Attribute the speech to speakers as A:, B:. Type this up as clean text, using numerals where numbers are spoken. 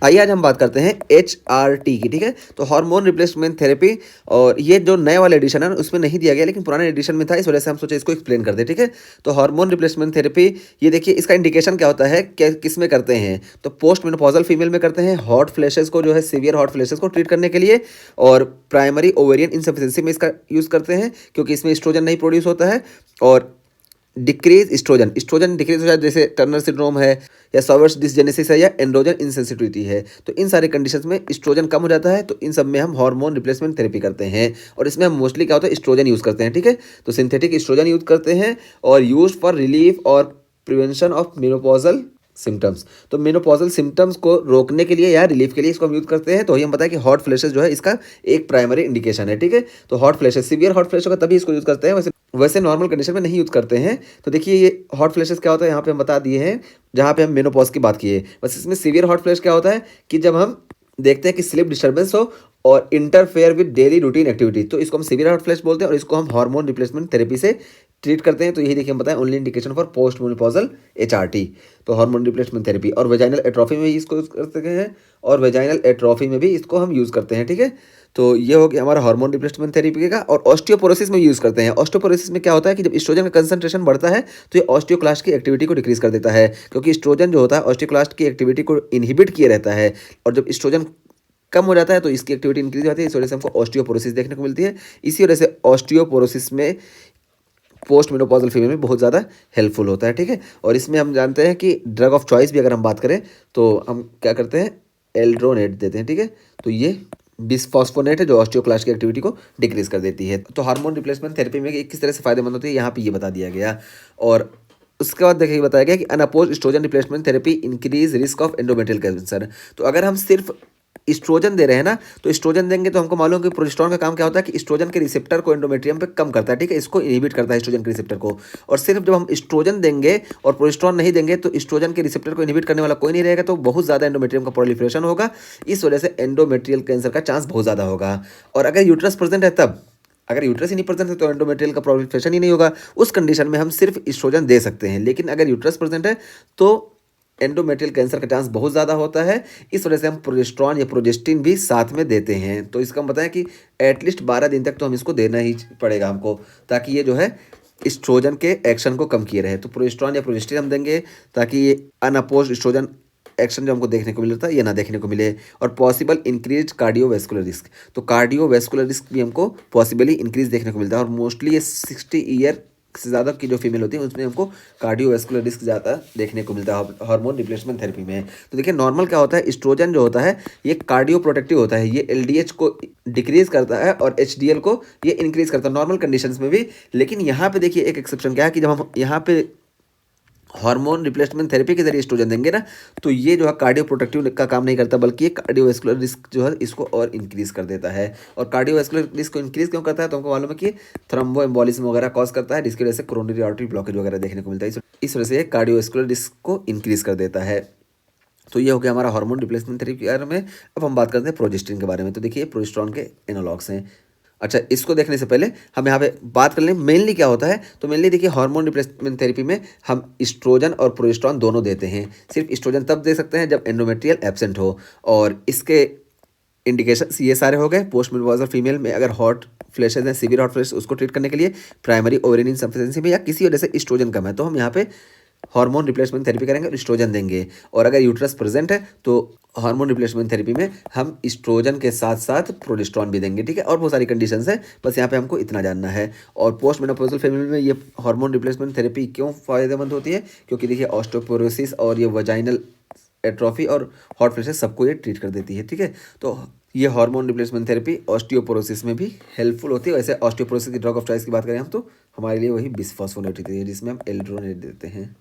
A: आइए आज हम बात करते हैं HRT की, ठीक है। तो हार्मोन रिप्लेसमेंट थेरेपी, और ये जो नए वाला एडिशन है ना उसमें नहीं दिया गया, लेकिन पुराने एडिशन में था, इस वजह से हम सोचे इसको एक्सप्लेन कर दें, ठीक है। तो हार्मोन रिप्लेसमेंट थेरेपी, ये देखिए इसका इंडिकेशन क्या होता है, क्या किस में करते हैं, तो पोस्ट मेनोपॉजल फीमेल में करते हैं, हॉट फ्लैशेस को जो है सीवियर हॉट फ्लैशेस को ट्रीट करने के लिए, और प्राइमरी ओवेरियन इनसफिशिएंसी में इसका यूज़ करते हैं क्योंकि इसमें एस्ट्रोजन नहीं प्रोड्यूस होता है, और डिक्रीज एस्ट्रोजन डिक्रीज हो जाए, जैसे टर्नर सिंड्रोम है या सॉवर्स डिसजेनेसिस है या एंड्रोजन इंसेंसिटिविटी है, तो इन सारे कंडीशंस में एस्ट्रोजन कम हो जाता है, तो इन सब में हम हार्मोन रिप्लेसमेंट थेरेपी करते हैं। और इसमें हम मोस्टली क्या होता है, एस्ट्रोजन यूज़ करते हैं, ठीक है। तो सिंथेटिक एस्ट्रोजन यूज़ करते हैं और यूज फॉर रिलीफ और प्रिवेंशन ऑफ मेनोपॉजल सिम्टम्स। तो मेनोपॉजल सिम्टम्स को रोकने के लिए या रिलीफ के लिए इसको हम यूज़ करते हैं। तो हम बताएं कि हॉट फ्लैशेस जो है इसका एक प्राइमरी इंडिकेशन है, ठीक है। तो hot flashes, severe hot flash होगा तभी इसको यूज़ करते हैं, वैसे नॉर्मल कंडीशन में नहीं यूज़ करते हैं। तो देखिए ये हॉट फ्लैशेस क्या होता है यहाँ पे हम बता दिए हैं, जहाँ पे हम मेनोपॉज की बात किए। बस इसमें सीवियर हॉट फ्लैश क्या होता है कि जब हम देखते हैं कि स्लीप डिस्टर्बेंस हो और interfere with daily routine activity, तो इसको हम सीवियर हॉट फ्लैश बोलते हैं और इसको हम हार्मोन रिप्लेसमेंट थेरेपी से ट्रीट करते हैं। तो यही देखिए हम बताएं, only indication for post menopausal HRT, तो हार्मोन रिप्लेसमेंट थेरेपी। और वेजाइनल एट्रोफी में भी इसको यूज़ करते हैं, और वेजाइनल एट्रोफी में भी इसको हम यूज़ करते हैं, ठीक है। तो ये हो गया हमारा हार्मोन रिप्लेसमेंट थेरेपी का। और ऑस्टियोपोरोसिस में यूज़ करते हैं। ऑस्टियोपोरोसिस में क्या होता है कि जब एस्ट्रोजन का कंसंट्रेशन बढ़ता है तो ये ऑस्टियोक्लास्ट की एक्टिविटी को डिक्रीज कर देता है, क्योंकि एस्ट्रोजन जो होता है ऑस्टियोक्लास्ट की एक्टिविटी को इनहिबिट किए रहता है, और जब एस्ट्रोजन कम हो जाता है तो इसकी एक्टिविटी इंक्रीज हो जाती है, इस वजह से हमको ऑस्टियोपोरोसिस देखने को मिलती है। इसी वजह से ऑस्टियोपोरोसिस में पोस्ट मेनोपॉजल फीमेल में बहुत ज़्यादा हेल्पफुल होता है, ठीक है। और इसमें हम जानते हैं कि ड्रग ऑफ चॉइस भी अगर हम बात करें तो हम क्या करते हैं, एल्ड्रोनेट देते हैं, ठीक है। तो ये बिसफॉस्फोनेट है जो ऑस्टियोक्लास्ट की एक्टिविटी को डिक्रीज कर देती है। तो हार्मोन रिप्लेसमेंट थेरेपी में किस तरह से फायदेमंद होती है यहाँ पे ये बता दिया गया। और उसके बाद देखिए बताया गया कि unopposed oestrogen replacement therapy increase risk of endometrial cancer. तो अगर हम सिर्फ एस्ट्रोजन दे रहे हैं ना, तो एस्ट्रोजन देंगे तो हमको मालूम है कि प्रोजेस्टेरोन का काम क्या होता है कि एस्ट्रोजन के रिसेप्टर को एंडोमेट्रियम पे कम करता है, ठीक है, इसको इनहिबिट करता है एस्ट्रोजन के रिसेप्टर को। और सिर्फ जब हम एस्ट्रोजन देंगे और प्रोजेस्टेरोन नहीं देंगे तो एस्ट्रोजन के रिसेप्टर को इनहिबिट करने वाला कोई नहीं रहेगा, तो बहुत ज़्यादा एंडोमेट्रियम का प्रोलिफरेशन होगा, इस वजह से एंडोमेट्रियल कैंसर का चांस बहुत ज़्यादा होगा। और अगर यूट्रस प्रेजेंट है तब, अगर यूट्रस ही नहीं प्रेजेंट है तो एंडोमेट्रियल का प्रोलिफरेशन ही नहीं होगा, उस कंडीशन में हम सिर्फ एस्ट्रोजन दे सकते हैं। लेकिन अगर यूट्रस प्रेजेंट है तो एंडोमेट्रियल कैंसर का चांस बहुत ज़्यादा होता है, इस वजह से हम प्रोजेस्टेरोन या प्रोजेस्टिन भी साथ में देते हैं। तो इसका हम बताएं कि एटलीस्ट 12 दिन तक तो हम इसको देना ही पड़ेगा हमको, ताकि ये जो है एस्ट्रोजन के एक्शन को कम किए रहे। तो प्रोजेस्टेरोन या प्रोजेस्टिन हम देंगे ताकि ये अनअपोज्ड एस्ट्रोजन एक्शन जो हमको देखने को मिलता है ये ना देखने को मिले। और पॉसिबल इंक्रीज कार्डियोवैस्कुलर रिस्क, तो कार्डियोवैस्कुलर रिस्क भी हमको पॉसिबली इंक्रीज देखने को मिलता है। और मोस्टली ये 60 ईयर से ज़्यादा की जो फीमेल होती है उसमें हमको कार्डियोवैस्कुलर रिस्क ज़्यादा देखने को मिलता है हार्मोन रिप्लेसमेंट थेरेपी में। तो देखिए नॉर्मल क्या होता है, एस्ट्रोजन जो होता है ये कार्डियो प्रोटेक्टिव होता है, ये LDH को डिक्रीज करता है और HDL को ये इंक्रीज करता है नॉर्मल कंडीशंस में भी। लेकिन यहाँ पे देखिए एक एक्सेप्शन क्या है कि जब हम यहाँ पे हार्मोन रिप्लेसमेंट थेरेपी के जरिए एस्ट्रोजन देंगे ना, तो ये जो है कार्डियो प्रोटेक्टिव का काम नहीं करता, बल्कि ये कार्डियोवैस्कुलर रिस्क जो है इसको और इंक्रीज कर देता है। और कार्डियोवैस्कुलर रिस्क को इंक्रीज क्यों करता है, तो हमको मालूम है कि थ्रोम्बो एम्बोलिज्म वगैरह कॉज करता है, जिसकी वजह से कोरोनरी आर्टरी ब्लॉकेज वगैरह देखने को मिलता है, इस वजह से कार्डियोवैस्कुलर रिस्क को इंक्रीज कर देता है। तो ये हो गया हमारा हार्मोन रिप्लेसमेंट थेरेपी के बारे में। अब हम बात करते हैं प्रोजेस्टेरोन के बारे में। तो देखिए प्रोजेस्टेरोन के एनालॉग्स हैं। अच्छा, इसको देखने से पहले हम यहाँ पे बात कर लें मेनली क्या होता है। तो मेनली देखिए हार्मोन रिप्लेसमेंट थेरेपी में हम एस्ट्रोजन और प्रोजेस्टेरोन दोनों देते हैं। सिर्फ एस्ट्रोजन तब दे सकते हैं जब एंडोमेट्रियल एब्सेंट हो। और इसके इंडिकेशंस ये सारे हो गए। पोस्ट मेनोपॉजल फीमेल में अगर हॉट फ्लैशेज हैं, सीवियर हॉट फ्लैश, उसको ट्रीट करने के लिए, प्राइमरी ओवेरियन इनसफिशिएंसी में या किसी वजह से एस्ट्रोजन कम है तो हम यहाँ पे हार्मोन रिप्लेसमेंट थेरेपी करेंगे और एस्ट्रोजन देंगे। और अगर यूट्रस प्रेजेंट है तो हार्मोन रिप्लेसमेंट थेरेपी में हम एस्ट्रोजन के साथ साथ प्रोजेस्टेरोन भी देंगे, ठीक है। और बहुत सारी कंडीशंस है, बस यहाँ पे हमको इतना जानना है। और पोस्ट मेनोपॉजल फीमेल में ये हार्मोन रिप्लेसमेंट थेरेपी क्यों फ़ायदेमंद होती है, क्योंकि देखिए ऑस्टियोपोरोसिस और ये वजाइनल एट्रोफी और हॉट फ्लैशेस सबको ये ट्रीट कर देती है, ठीक है। तो ये हार्मोन रिप्लेसमेंट थेरेपी ऑस्टियोपोरोसिस में भी हेल्पफुल होती है। वैसे ऑस्टियोपोरोसिस की ड्रग ऑफ चॉइस की बात करें हम तो हमारे लिए वही बिसफॉस्फोनेट होती है, जिसमें हम एल्ड्रोनेट देते हैं।